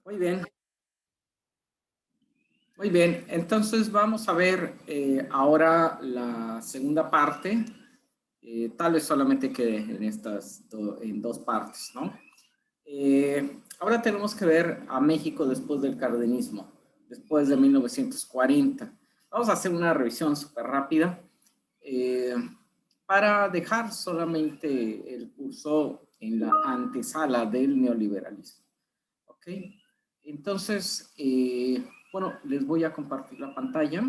Muy bien, muy bien. Entonces vamos a ver ahora la segunda parte. Tal vez solamente quede en en dos partes, ¿no? Ahora tenemos que ver a México después del cardenismo, después de 1940. Vamos a hacer una revisión súper rápida eh, para dejar solamente el curso en la antesala del neoliberalismo. ¿Ok? Entonces, bueno, les voy a compartir la pantalla. A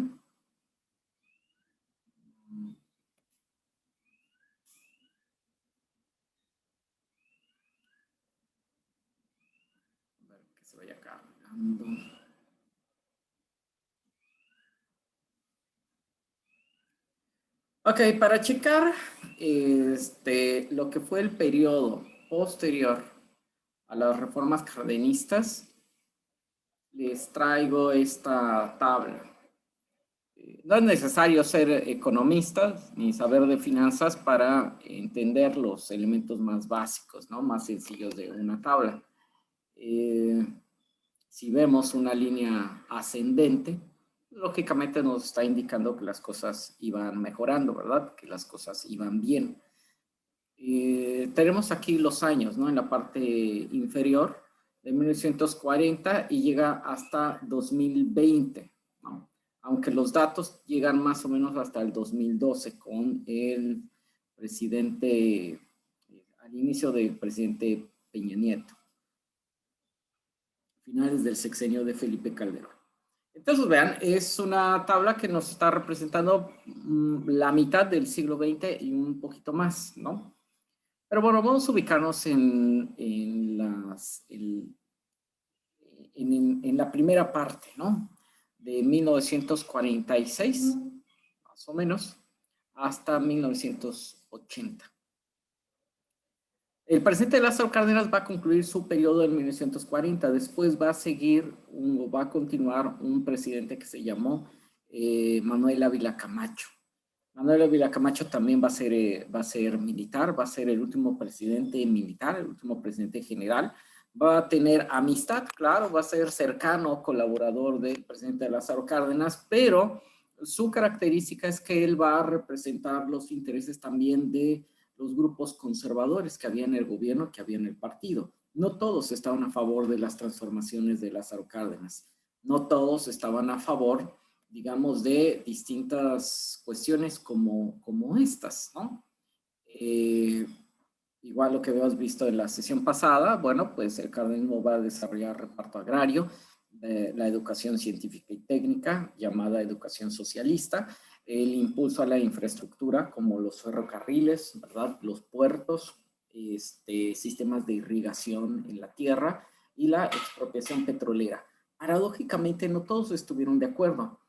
ver que se vaya cargando. Ok, para checar lo que fue el periodo posterior a las reformas cardenistas, les traigo esta tabla. No es necesario ser economistas ni saber de finanzas para entender los elementos más básicos, ¿no? Más sencillos de una tabla. Si vemos una línea ascendente, lógicamente nos está indicando que las cosas iban mejorando, ¿verdad? Que las cosas iban bien. Tenemos aquí los años, ¿no? En la parte inferior de 1940 y llega hasta 2020, ¿no? Aunque los datos llegan más o menos hasta el 2012 con el presidente, al inicio del presidente Peña Nieto, finales del sexenio de Felipe Calderón. Entonces, vean, es una tabla que nos está representando la mitad del siglo XX y un poquito más, ¿no? Pero bueno, vamos a ubicarnos en la primera parte, ¿no? De 1946, más o menos, hasta 1980. El presidente Lázaro Cárdenas va a concluir su periodo en 1940. Después va a seguir, va a continuar un presidente que se llamó Manuel Ávila Camacho. Manuel Ávila Camacho también va a ser militar, va a ser el último presidente militar, el último presidente general. Va a tener amistad, claro, va a ser cercano, colaborador del presidente Lázaro Cárdenas, pero su característica es que él va a representar los intereses también de los grupos conservadores que había en el gobierno, que había en el partido. No todos estaban a favor de las transformaciones de Lázaro Cárdenas. No todos estaban a favor, digamos, de distintas cuestiones como estas, ¿no? Igual lo que habíamos visto en la sesión pasada, bueno, pues el cardenismo va a desarrollar reparto agrario, la educación científica y técnica, llamada educación socialista, el impulso a la infraestructura como los ferrocarriles, ¿verdad? Los puertos, sistemas de irrigación en la tierra y la expropiación petrolera. Paradójicamente, no todos estuvieron de acuerdo.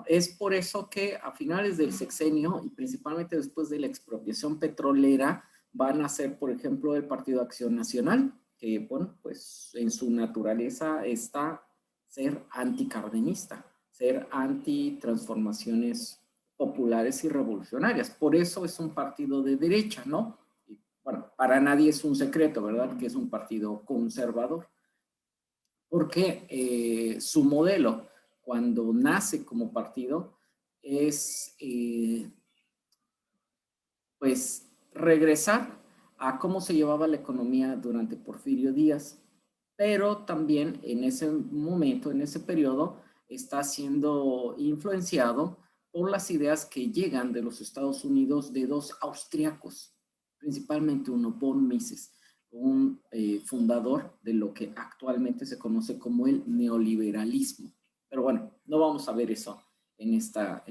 Es por eso que a finales del sexenio y principalmente después de la expropiación petrolera van a ser, por ejemplo, el Partido Acción Nacional, que, bueno, pues en su naturaleza está ser anticardenista, ser anti-transformaciones populares y revolucionarias. Por eso es un partido de derecha, ¿no? Y, bueno, para nadie es un secreto, ¿verdad? Que es un partido conservador. Porque su modelo, cuando nace como partido, es, pues, regresar a cómo se llevaba la economía durante Porfirio Díaz, pero también en ese momento, en ese periodo, está siendo influenciado por las ideas que llegan de los Estados Unidos de dos austriacos, principalmente uno, von Mises, un fundador de lo que actualmente se conoce como el neoliberalismo. Pero bueno, no vamos a ver eso en esta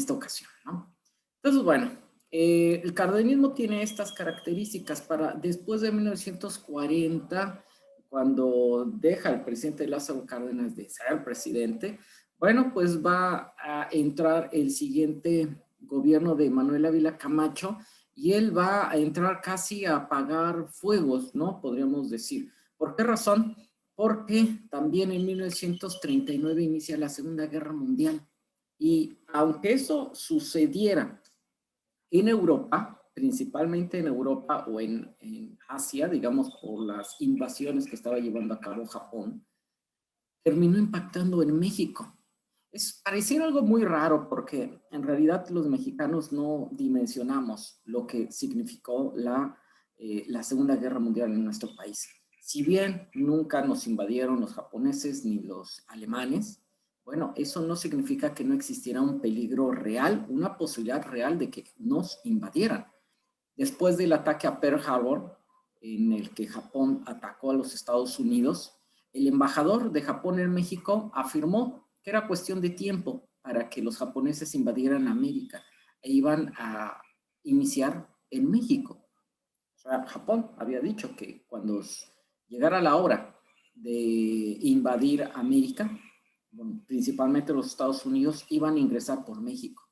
ocasión, ¿no? Entonces, bueno, el cardenismo tiene estas características para después de 1940, cuando deja el presidente Lázaro Cárdenas de ser presidente, bueno, pues va a entrar el siguiente gobierno de Manuel Ávila Camacho y él va a entrar casi a apagar fuegos, ¿no? Podríamos decir. ¿Por qué razón? Porque también en 1939 inicia la Segunda Guerra Mundial. Y aunque eso sucediera en Europa, principalmente en Europa o en Asia, digamos, por las invasiones que estaba llevando a cabo Japón, terminó impactando en México. Pareciera algo muy raro porque en realidad los mexicanos no dimensionamos lo que significó la Segunda Guerra Mundial en nuestro país. Si bien nunca nos invadieron los japoneses ni los alemanes, bueno, eso no significa que no existiera un peligro real, una posibilidad real de que nos invadieran. Después del ataque a Pearl Harbor, en el que Japón atacó a los Estados Unidos, el embajador de Japón en México afirmó que era cuestión de tiempo para que los japoneses invadieran América e iban a iniciar en México. O sea, Japón había dicho que cuando llegara la hora de invadir América, bueno, principalmente los Estados Unidos, iban a ingresar por México.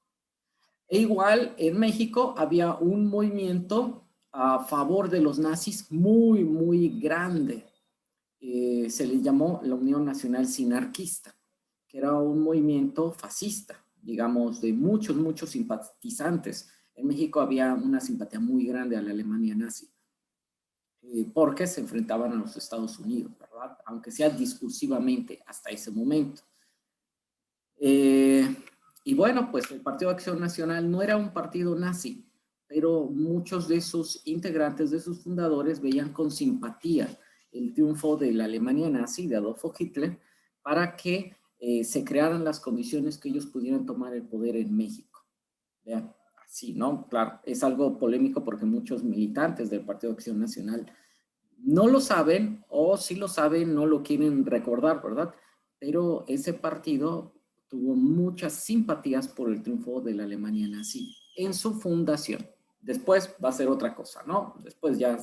E igual en México había un movimiento a favor de los nazis muy, muy grande. Se le llamó la Unión Nacional Sinarquista, que era un movimiento fascista, digamos, de muchos, muchos simpatizantes. En México había una simpatía muy grande a la Alemania nazi, porque se enfrentaban a los Estados Unidos, ¿verdad? Aunque sea discursivamente hasta ese momento. Y bueno, pues el Partido de Acción Nacional no era un partido nazi, pero muchos de sus integrantes, de sus fundadores, veían con simpatía el triunfo de la Alemania nazi, de Adolfo Hitler, para que se crearan las condiciones que ellos pudieran tomar el poder en México. Vean, así, ¿no? Claro, es algo polémico porque muchos militantes del Partido de Acción Nacional no lo saben, o si lo saben, no lo quieren recordar, ¿verdad? Pero ese partido tuvo muchas simpatías por el triunfo de la Alemania nazi en su fundación. Después va a ser otra cosa, ¿no? Después ya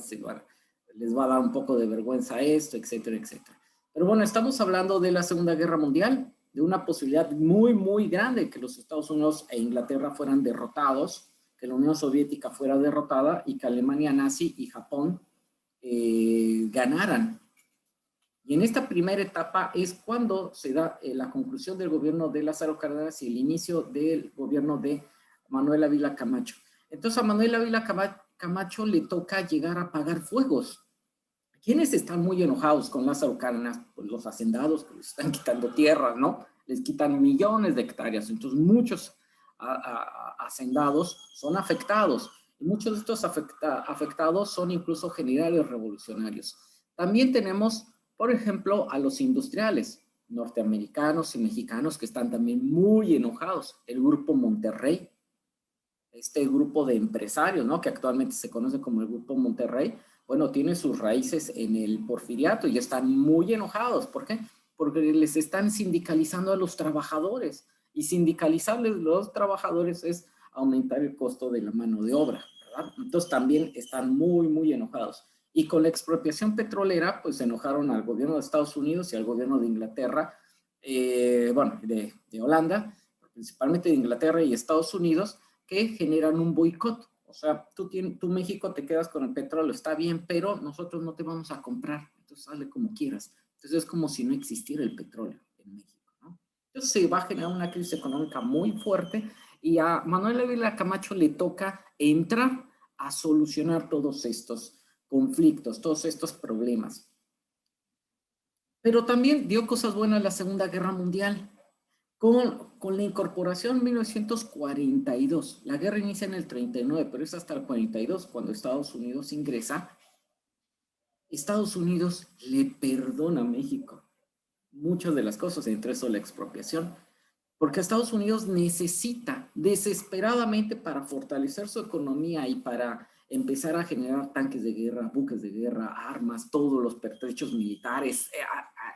les va a dar un poco de vergüenza esto, etcétera, etcétera. Pero bueno, estamos hablando de la Segunda Guerra Mundial, de una posibilidad muy, muy grande que los Estados Unidos e Inglaterra fueran derrotados, que la Unión Soviética fuera derrotada y que Alemania nazi y Japón ganaran. Y en esta primera etapa es cuando se da la conclusión del gobierno de Lázaro Cárdenas y el inicio del gobierno de Manuel Ávila Camacho. Entonces a Manuel Ávila Camacho le toca llegar a apagar fuegos. ¿Quiénes están muy enojados con Lázaro Cárdenas? Pues los hacendados que les están quitando tierras, ¿no? Les quitan millones de hectáreas. Entonces muchos hacendados son afectados. Y muchos de estos afectados son incluso generales revolucionarios. También tenemos, por ejemplo, a los industriales norteamericanos y mexicanos que están también muy enojados. El Grupo Monterrey, este grupo de empresarios, ¿no? Que actualmente se conoce como el Grupo Monterrey, bueno, tiene sus raíces en el porfiriato y están muy enojados. ¿Por qué? Porque les están sindicalizando a los trabajadores. Y sindicalizarles a los trabajadores es aumentar el costo de la mano de obra, ¿verdad? Entonces también están muy, muy enojados. Y con la expropiación petrolera, pues se enojaron al gobierno de Estados Unidos y al gobierno de Inglaterra, bueno, de Holanda, principalmente de Inglaterra y Estados Unidos, que generan un boicot. O sea, tú México te quedas con el petróleo, está bien, pero nosotros no te vamos a comprar, entonces hazle como quieras. Entonces es como si no existiera el petróleo en México, ¿no? Entonces se va a generar una crisis económica muy fuerte y a Manuel Ávila Camacho le toca entrar a solucionar todos estos conflictos, todos estos problemas. Pero también dio cosas buenas la Segunda Guerra Mundial. Con la incorporación en 1942, la guerra inicia en el 39, pero es hasta el 42 cuando Estados Unidos ingresa. Estados Unidos le perdona a México muchas de las cosas, entre eso la expropiación, porque Estados Unidos necesita desesperadamente para fortalecer su economía y para empezar a generar tanques de guerra, buques de guerra, armas, todos los pertrechos militares,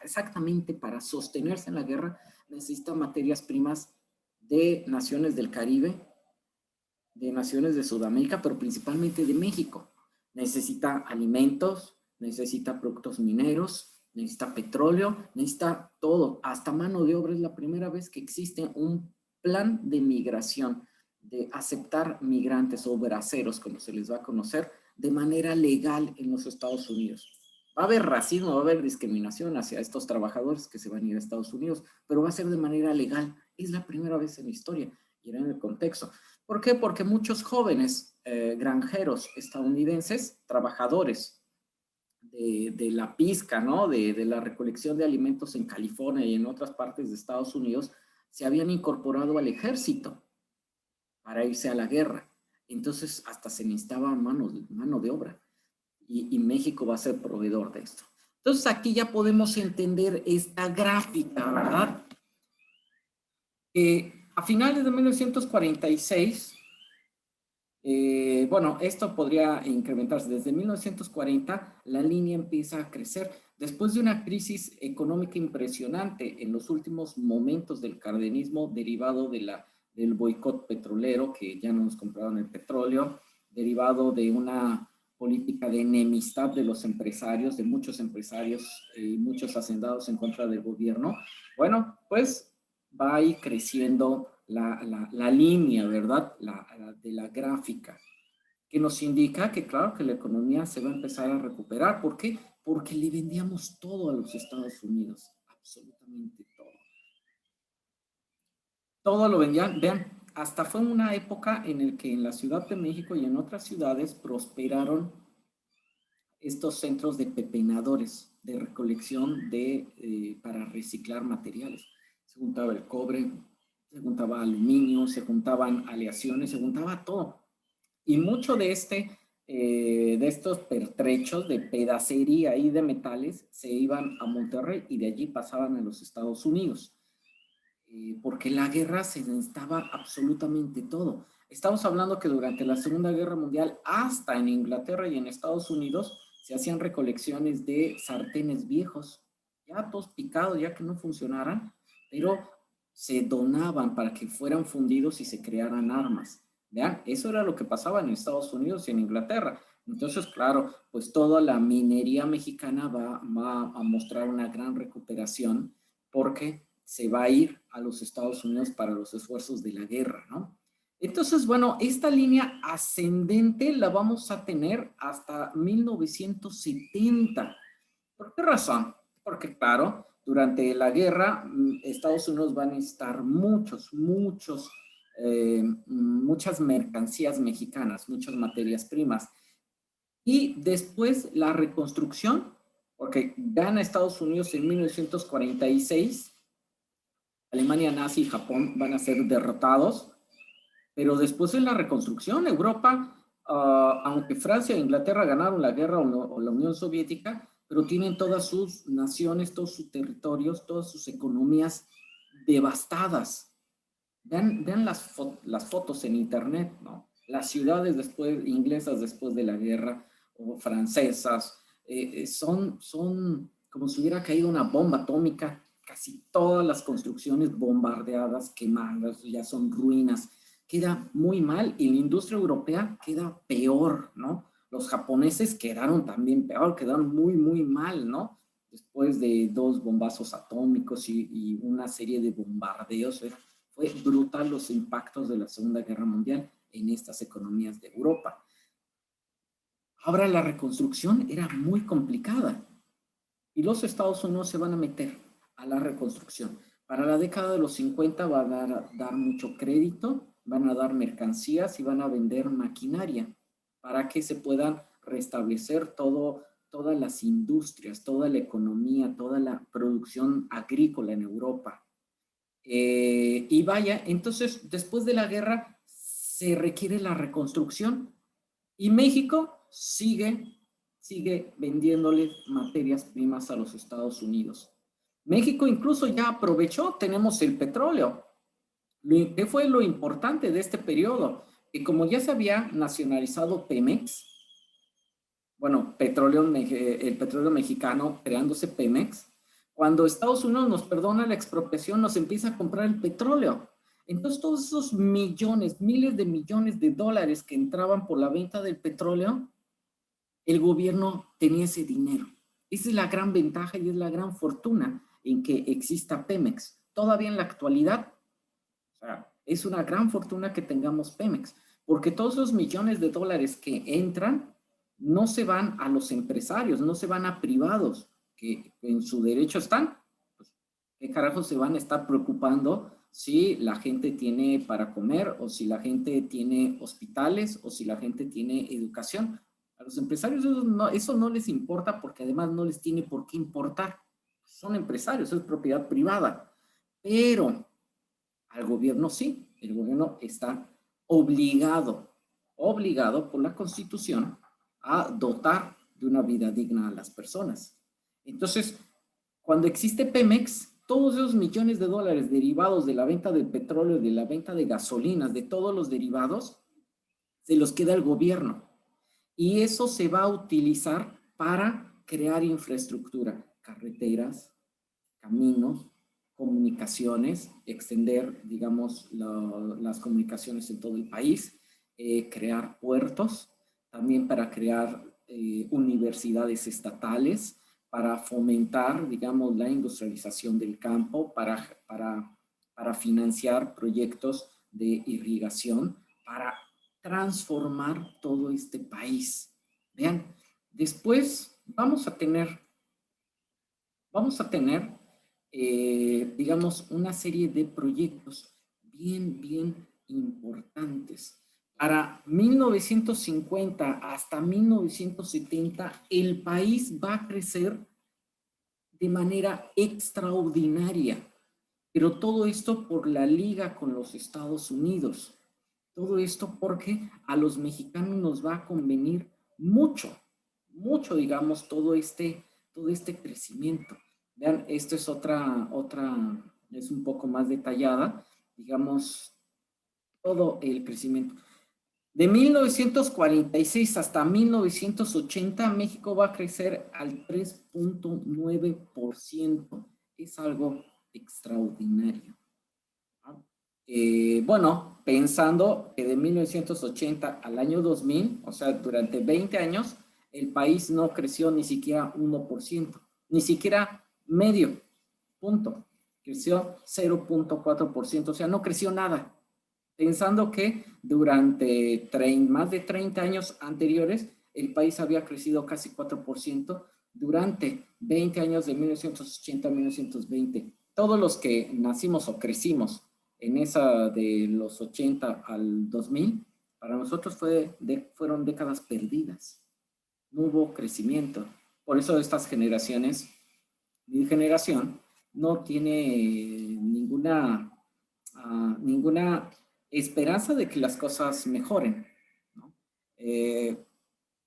exactamente para sostenerse en la guerra, necesita materias primas de naciones del Caribe, de naciones de Sudamérica, pero principalmente de México. Necesita alimentos, necesita productos mineros, necesita petróleo, necesita todo, hasta mano de obra. Es la primera vez que existe un plan de migración, de aceptar migrantes o braceros, como se les va a conocer, de manera legal en los Estados Unidos. Va a haber racismo, va a haber discriminación hacia estos trabajadores que se van a ir a Estados Unidos, pero va a ser de manera legal. Es la primera vez en la historia y era en el contexto. ¿Por qué? Porque muchos jóvenes granjeros estadounidenses, trabajadores de la pizca, ¿no? De la recolección de alimentos en California y en otras partes de Estados Unidos, se habían incorporado al ejército para irse a la guerra. Entonces, hasta se necesitaba mano de obra. Y México va a ser proveedor de esto. Entonces, aquí ya podemos entender esta gráfica, ¿verdad? A finales de 1946, bueno, esto podría incrementarse. Desde 1940, la línea empieza a crecer. Después de una crisis económica impresionante en los últimos momentos del cardenismo derivado del boicot petrolero, que ya no nos compraban el petróleo, derivado de una política de enemistad de los empresarios, de muchos empresarios y muchos hacendados en contra del gobierno. Bueno, pues va a ir creciendo la línea, ¿verdad? De la gráfica, que nos indica que, claro, que la economía se va a empezar a recuperar. ¿Por qué? Porque le vendíamos todo a los Estados Unidos, absolutamente todo. Todo lo vendían, vean, hasta fue una época en la que en la Ciudad de México y en otras ciudades prosperaron estos centros de pepenadores, de recolección para reciclar materiales. Se juntaba el cobre, se juntaba aluminio, se juntaban aleaciones, se juntaba todo. Y mucho de estos pertrechos de pedacería y de metales se iban a Monterrey y de allí pasaban a los Estados Unidos. Porque la guerra se necesitaba absolutamente todo. Estamos hablando que durante la Segunda Guerra Mundial, hasta en Inglaterra y en Estados Unidos, se hacían recolecciones de sartenes viejos, ya todos picados, ya que no funcionaran, pero se donaban para que fueran fundidos y se crearan armas. Vean, eso era lo que pasaba en Estados Unidos y en Inglaterra. Entonces, claro, pues toda la minería mexicana va a mostrar una gran recuperación porque se va a ir a los Estados Unidos para los esfuerzos de la guerra, ¿no? Entonces, bueno, esta línea ascendente la vamos a tener hasta 1970. ¿Por qué razón? Porque, claro, durante la guerra, Estados Unidos va a necesitar muchas mercancías mexicanas, muchas materias primas. Y después la reconstrucción, porque gana Estados Unidos en 1946, Alemania nazi y Japón van a ser derrotados, pero después en la reconstrucción, Europa, aunque Francia e Inglaterra ganaron la guerra o la Unión Soviética, pero tienen todas sus naciones, todos sus territorios, todas sus economías devastadas. Vean las fotos en internet, ¿no? Las ciudades inglesas después de la guerra, o francesas, son como si hubiera caído una bomba atómica. Casi todas las construcciones bombardeadas, quemadas, ya son ruinas. Queda muy mal y la industria europea queda peor, ¿no? Los japoneses quedaron también peor, quedaron muy, muy mal, ¿no? Después de 2 bombazos atómicos y una serie de bombardeos. Fue brutal los impactos de la Segunda Guerra Mundial en estas economías de Europa. Ahora la reconstrucción era muy complicada y los Estados Unidos se van a meter a la reconstrucción. Para la década de los 50 van a dar mucho crédito, van a dar mercancías y van a vender maquinaria para que se puedan restablecer todas las industrias, toda la economía, toda la producción agrícola en Europa. Y vaya, entonces después de la guerra se requiere la reconstrucción y México sigue vendiéndole materias primas a los Estados Unidos. México incluso ya aprovechó, tenemos el petróleo. ¿Qué fue lo importante de este periodo? Que como ya se había nacionalizado Pemex, bueno, el petróleo mexicano creándose Pemex, cuando Estados Unidos nos perdona la expropiación, nos empieza a comprar el petróleo. Entonces, todos esos millones, miles de millones de dólares que entraban por la venta del petróleo, el gobierno tenía ese dinero. Esa es la gran ventaja y es la gran fortuna en que exista Pemex. Todavía en la actualidad, o sea, es una gran fortuna que tengamos Pemex, porque todos esos millones de dólares que entran no se van a los empresarios, no se van a privados, que en su derecho están. Pues, ¿qué carajo se van a estar preocupando si la gente tiene para comer, o si la gente tiene hospitales, o si la gente tiene educación. A los empresarios eso no les importa, porque además no les tiene por qué importar. Son empresarios, es propiedad privada. Pero al gobierno sí, el gobierno está obligado por la Constitución a dotar de una vida digna a las personas. Entonces, cuando existe Pemex, todos esos millones de dólares derivados de la venta del petróleo, de la venta de gasolinas, de todos los derivados, se los queda el gobierno. Y eso se va a utilizar para crear infraestructura, carreteras, caminos, comunicaciones, extender, digamos, las comunicaciones en todo el país, crear puertos, también para crear universidades estatales, para fomentar, digamos, la industrialización del campo, para financiar proyectos de irrigación, para transformar todo este país. Vean, después vamos a tener digamos, una serie de proyectos bien importantes. Para 1950 hasta 1970, el país va a crecer de manera extraordinaria, pero todo esto por la liga con los Estados Unidos. Todo esto porque a los mexicanos nos va a convenir mucho, digamos, todo este crecimiento. Vean, esto es es un poco más detallada, digamos, todo el crecimiento. De 1946 hasta 1980, México va a crecer al 3.9%. Es algo extraordinario. Bueno, pensando que de 1980 al año 2000, o sea, durante 20 años, el país no creció ni siquiera 1%, ni siquiera medio punto, creció 0.4%, o sea, no creció nada. Pensando que durante más de 30 años anteriores, el país había crecido casi 4% durante 20 años de 1980 a 1920. Todos los que nacimos o crecimos en esa de los 80 al 2000, para nosotros fueron décadas perdidas. No hubo crecimiento. Por eso estas generaciones, mi generación, no tiene ninguna esperanza de que las cosas mejoren, ¿no?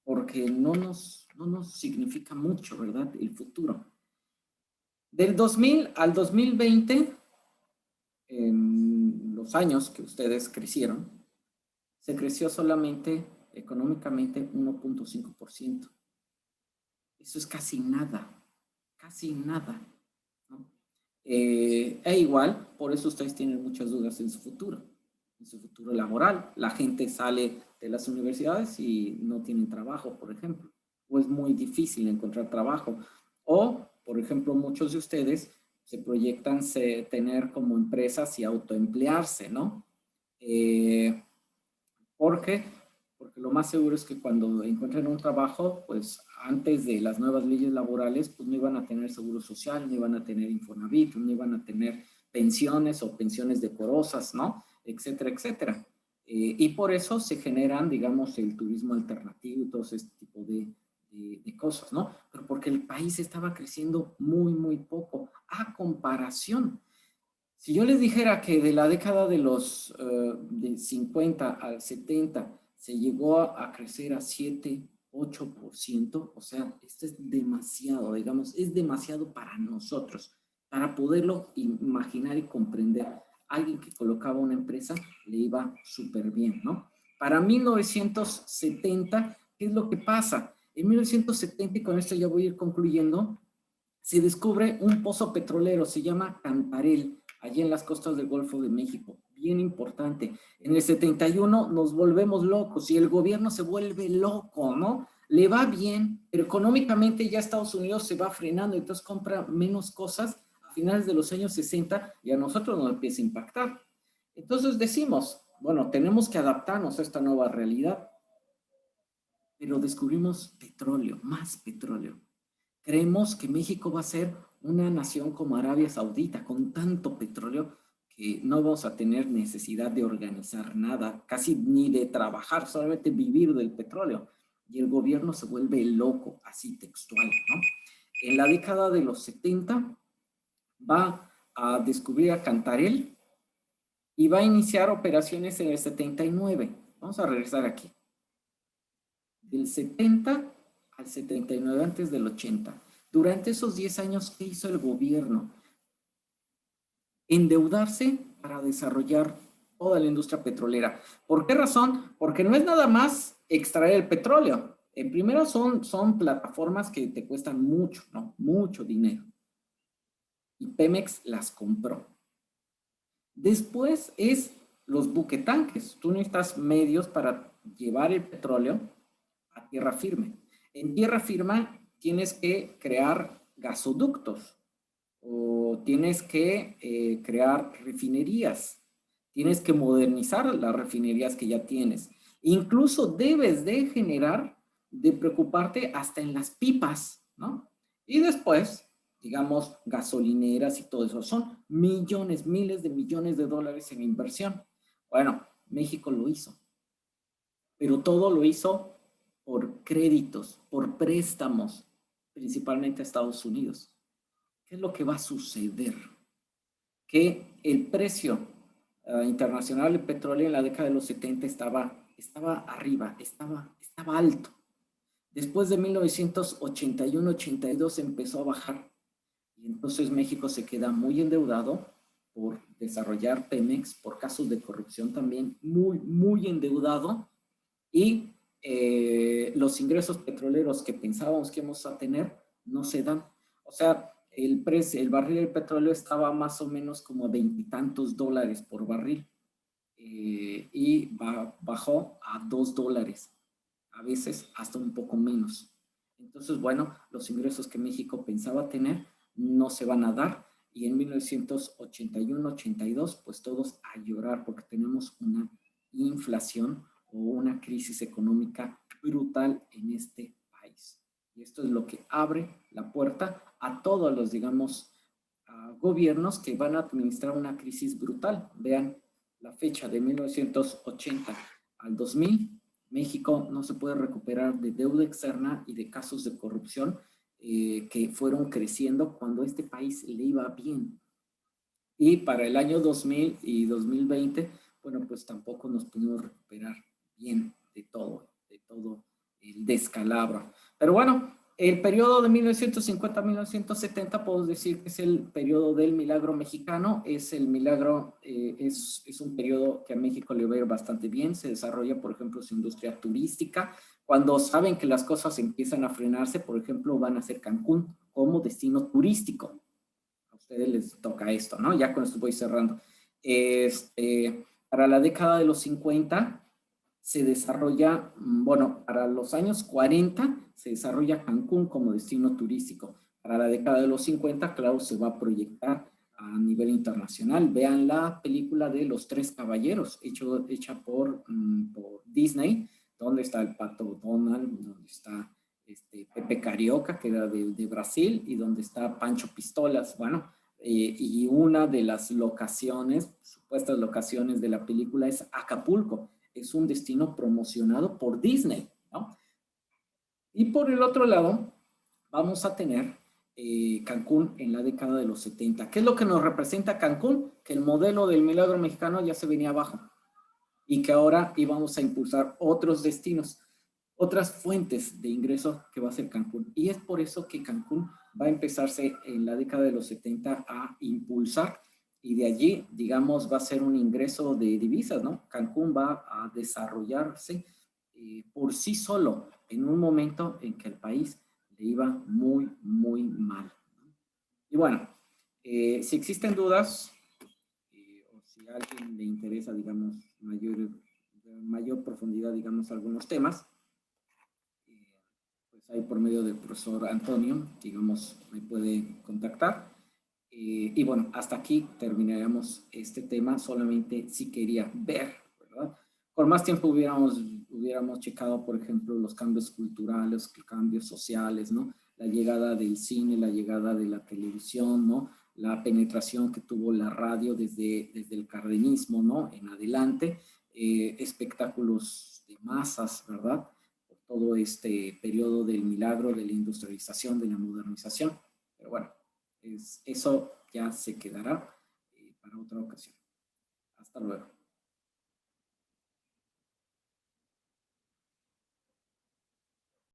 Porque no nos significa mucho, ¿verdad? El futuro. Del 2000 al 2020, en los años que ustedes crecieron, se creció solamente económicamente 1.5%. Eso es casi nada, ¿no? Igual, por eso ustedes tienen muchas dudas en su futuro laboral. La gente sale de las universidades y no tienen trabajo, por ejemplo, o es muy difícil encontrar trabajo. O, por ejemplo, muchos de ustedes se proyectan tener como empresas y autoemplearse, ¿no? ¿Por qué? Porque lo más seguro es que cuando encuentren un trabajo, pues antes de las nuevas leyes laborales, pues no iban a tener seguro social, no iban a tener Infonavit, no iban a tener pensiones o pensiones decorosas, ¿no? Etcétera, etcétera. Y por eso se generan, digamos, el turismo alternativo y todo este tipo de cosas, ¿no? Pero porque el país estaba creciendo muy poco a comparación. Si yo les dijera que de la década de los de 50 al 70 se llegó a crecer a 7, 8%, o sea, esto es demasiado, digamos, es demasiado para nosotros, para poderlo imaginar y comprender. Alguien que colocaba una empresa le iba súper bien, ¿no? Para 1970, ¿qué es lo que pasa? En 1970, y con esto ya voy a ir concluyendo, se descubre un pozo petrolero, se llama Cantarell, allí en las costas del Golfo de México, bien importante. En el 71 nos volvemos locos y el gobierno se vuelve loco, ¿no? Le va bien, pero económicamente ya Estados Unidos se va frenando, entonces compra menos cosas a finales de los años 60 y a nosotros nos empieza a impactar. Entonces decimos, bueno, tenemos que adaptarnos a esta nueva realidad, pero descubrimos petróleo, más petróleo. Creemos que México va a ser una nación como Arabia Saudita, con tanto petróleo que no vamos a tener necesidad de organizar nada, casi ni de trabajar, solamente vivir del petróleo. Y el gobierno se vuelve loco, así textual, ¿no? En la década de los 70 va a descubrir a Cantarell y va a iniciar operaciones en el 79. Vamos a regresar aquí. Del 70 al 79, antes del 80. Durante esos 10 años, ¿qué hizo el gobierno? Endeudarse para desarrollar toda la industria petrolera. ¿Por qué razón? Porque no es nada más extraer el petróleo. En primero son plataformas que te cuestan mucho, ¿no? Mucho dinero. Y Pemex las compró. Después es los buquetanques. Tú necesitas medios para llevar el petróleo a tierra firme. En tierra firme tienes que crear gasoductos o tienes que crear refinerías. Tienes que modernizar las refinerías que ya tienes. Incluso debes de preocuparte hasta en las pipas, ¿no? Y después, digamos, gasolineras y todo eso. Son millones, miles de millones de dólares en inversión. Bueno, México lo hizo, pero todo lo hizo por créditos, por préstamos, principalmente a Estados Unidos. ¿Qué es lo que va a suceder? Que el precio internacional del petróleo en la década de los 70 estaba arriba, estaba alto. Después de 1981-82 empezó a bajar. Y entonces México se queda muy endeudado por desarrollar Pemex, por casos de corrupción también, muy, muy endeudado. Y los ingresos petroleros que pensábamos que íbamos a tener no se dan. O sea, el barril del petróleo estaba más o menos como a veintitantos dólares por barril y bajó a $2, a veces hasta un poco menos. Entonces, bueno, los ingresos que México pensaba tener no se van a dar y en 1981-82, pues todos a llorar porque tenemos una inflación o una crisis económica brutal en este país. Y esto es lo que abre la puerta a todos los, digamos, gobiernos que van a administrar una crisis brutal. Vean la fecha de 1980 al 2000, México no se puede recuperar de deuda externa y de casos de corrupción que fueron creciendo cuando este país le iba bien. Y para el año 2000 y 2020, bueno, pues tampoco nos pudimos recuperar bien de todo el descalabro. Pero bueno, el periodo de 1950 a 1970 podemos decir que es el periodo del milagro mexicano. Es el milagro, es un periodo que a México le va a ir bastante bien. Se desarrolla, por ejemplo, su industria turística. Cuando saben que las cosas empiezan a frenarse, por ejemplo, van a hacer Cancún como destino turístico. A ustedes les toca esto, ¿no? Ya con esto voy cerrando. Para la década de los 50 se desarrolla, bueno, para los años 40 se desarrolla Cancún como destino turístico. Para la década de los 50, claro, se va a proyectar a nivel internacional. Vean la película de Los Tres Caballeros, hecha por Disney, donde está el Pato Donald, donde está Pepe Carioca, que era de Brasil, y donde está Pancho Pistolas. Bueno, y una de las locaciones, supuestas locaciones de la película es Acapulco. Es un destino promocionado por Disney, ¿no? Y por el otro lado, vamos a tener Cancún en la década de los 70. ¿Qué es lo que nos representa Cancún? Que el modelo del milagro mexicano ya se venía abajo y que ahora íbamos a impulsar otros destinos, otras fuentes de ingreso que va a ser Cancún. Y es por eso que Cancún va a empezarse en la década de los 70 a impulsar y de allí, digamos, va a ser un ingreso de divisas, ¿no? Cancún va a desarrollarse por sí solo en un momento en que el país le iba muy, muy mal. Y bueno, si existen dudas o si a alguien le interesa, digamos, mayor profundidad, digamos, algunos temas, pues ahí por medio del profesor Antonio, digamos, me puede contactar. Y bueno, hasta aquí terminaremos este tema. Solamente si quería ver, ¿verdad? Por más tiempo hubiéramos checado, por ejemplo, los cambios culturales, los cambios sociales, ¿no? La llegada del cine, la llegada de la televisión, ¿no? la penetración que tuvo la radio desde el cardenismo, ¿no? En adelante, espectáculos de masas, ¿verdad? Por todo este periodo del milagro, de la industrialización, de la modernización. Pero bueno, eso ya se quedará para otra ocasión. Hasta luego.